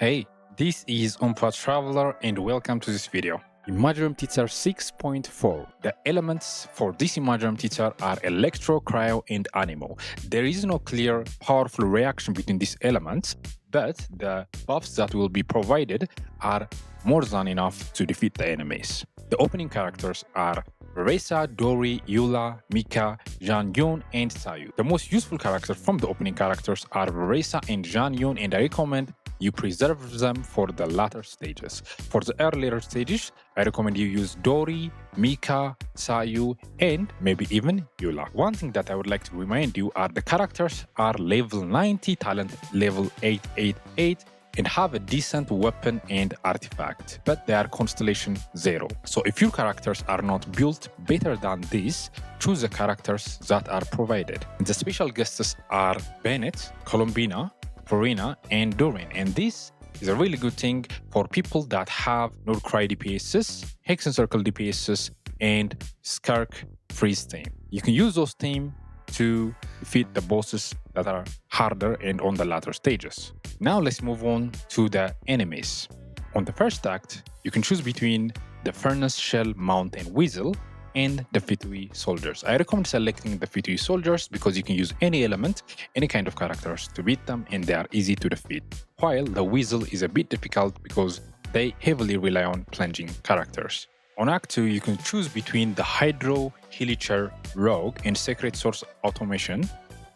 Hey, this is Umpa Traveler and welcome to this video. Imaginarium Theater 6.4. The elements for this Imaginarium Theater are Electro, Cryo, and Animo. There is no clear, powerful reaction between these elements, but the buffs that will be provided are more than enough to defeat the enemies. The opening characters are Reza, Dori, Yula, Mika, Jean Yun, and Sayu. The most useful characters from the opening characters are Reza and Jean Yun, and I recommend you preserve them for the latter stages. For the earlier stages, I recommend you use Dori, Mika, Sayu, and maybe even Yula. One thing that I would like to remind you are the characters are level 90, talent level 888, and have a decent weapon and artifact, but they are constellation 0. So if your characters are not built better than this, choose the characters that are provided. And the special guests are Bennett, Columbina, Farina, and Durin, and this is a really good thing for people that have Nordcry DPSs, Hex and Circle DPSs, and Skark Freeze team. You can use those team to defeat the bosses that are harder and on the latter stages. Now let's move on to the enemies. On the first act, you can choose between the Furnace Shell Mountain Weasel and the Fitui soldiers. I recommend selecting the Fitui soldiers because you can use any element, any kind of characters to beat them, and they are easy to defeat. While the Weasel is a bit difficult because they heavily rely on plunging characters. On Act 2, you can choose between the Hydro Hilicher Rogue and Secret Source Automation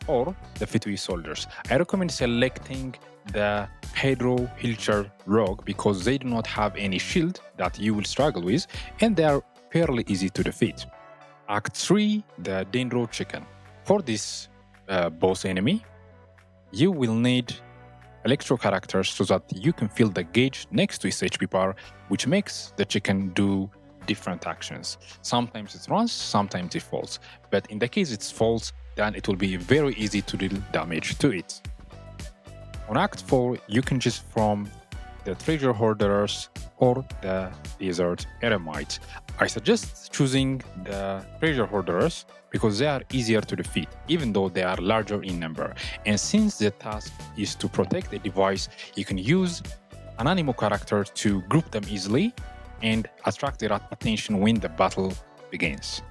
or the Fitui soldiers. I recommend selecting the Hydro Hilicher Rogue because they do not have any shield that you will struggle with, and they are fairly easy to defeat. Act 3, the Dendro Chicken. For this boss enemy, you will need electro characters so that you can fill the gauge next to its HP bar, which makes the chicken do different actions. Sometimes it runs, sometimes it falls. But in the case it falls, then it will be very easy to deal damage to it. On Act 4, you can choose from the Treasure Hoarders or the Desert Eremites. I suggest choosing the Treasure Hoarders because they are easier to defeat, even though they are larger in number. And since the task is to protect the device, you can use an Animo character to group them easily and attract their attention when the battle begins.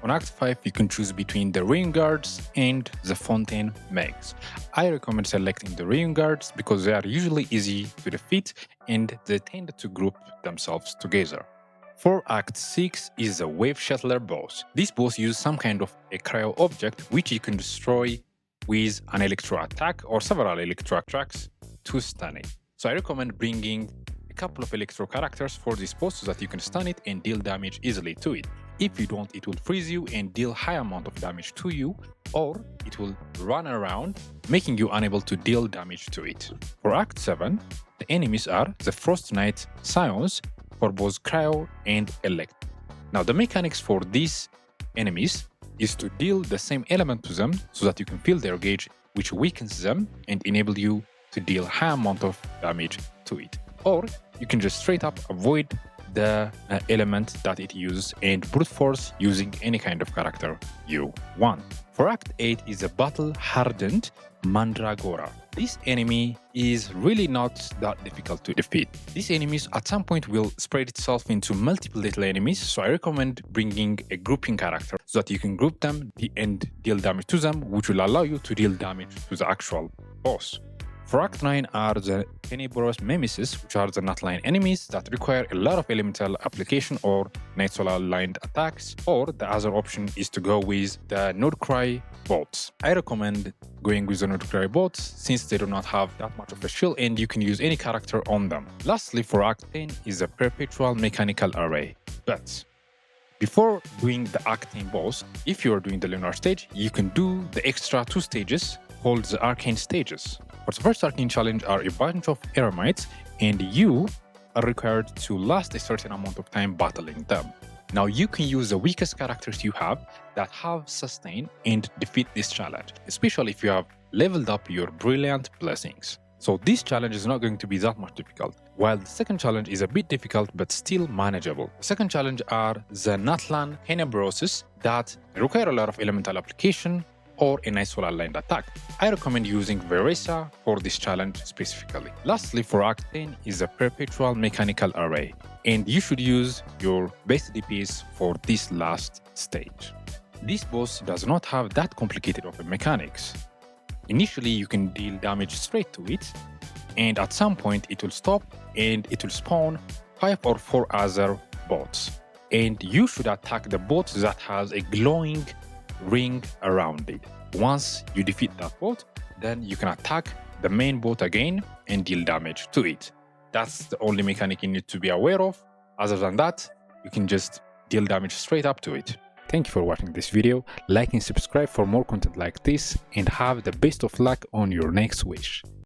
On Act 5, you can choose between the Rain Guards and the Fontaine Mags. I recommend selecting the Rain Guards because they are usually easy to defeat and they tend to group themselves together. For Act 6 is the Wave Shuttler boss. This boss uses some kind of a cryo object which you can destroy with an electro attack or several electro attacks to stun it. So I recommend bringing a couple of electro characters for this boss so that you can stun it and deal damage easily to it. If you don't, it will freeze you and deal high amount of damage to you, or it will run around, making you unable to deal damage to it. For Act 7, the enemies are the Frost Knight Scions for both Cryo and Elect. Now the mechanics for these enemies is to deal the same element to them so that you can fill their gauge, which weakens them and enable you to deal high amount of damage to it. Or you can just straight up avoid the element that it uses and brute force using any kind of character you want. For Act 8 is a battle-hardened Mandragora. This enemy is really not that difficult to defeat. These enemies at some point will spread itself into multiple little enemies, so I recommend bringing a grouping character so that you can group them and deal damage to them, which will allow you to deal damage to the actual boss. For Act 9 are the Tenebrous Mimesis, which are the nutline enemies that require a lot of elemental application or Night Solar aligned attacks, or the other option is to go with the Nordcry bots. I recommend going with the Nordcry bots since they do not have that much of a shield and you can use any character on them. Lastly, for Act 10 is a Perpetual Mechanical Array. But before doing the Act 10 boss, if you are doing the Lunar stage, you can do the extra 2 stages called the Arcane stages. For the first Arcane challenge are a bunch of Eremites, and you are required to last a certain amount of time battling them. Now you can use the weakest characters you have that have sustain and defeat this challenge, especially if you have leveled up your Brilliant Blessings. So this challenge is not going to be that much difficult, while the second challenge is a bit difficult but still manageable. The second challenge are the Natlan Tenebrosis that require a lot of elemental application, or a nice well-aligned attack. I recommend using Veresa for this challenge specifically. Lastly, for Act 10 is a perpetual mechanical array, and you should use your base DPS for this last stage. This boss does not have that complicated of a mechanics. Initially, you can deal damage straight to it, and at some point it will stop and it will spawn 5 or 4 other bots. And you should attack the bot that has a glowing ring around it. Once you defeat that bot, then you can attack the main bot again and deal damage to it. That's the only mechanic you need to be aware of. Other than that, you can just deal damage straight up to it. Thank you for watching this video. Like and subscribe for more content like this, and have the best of luck on your next wish.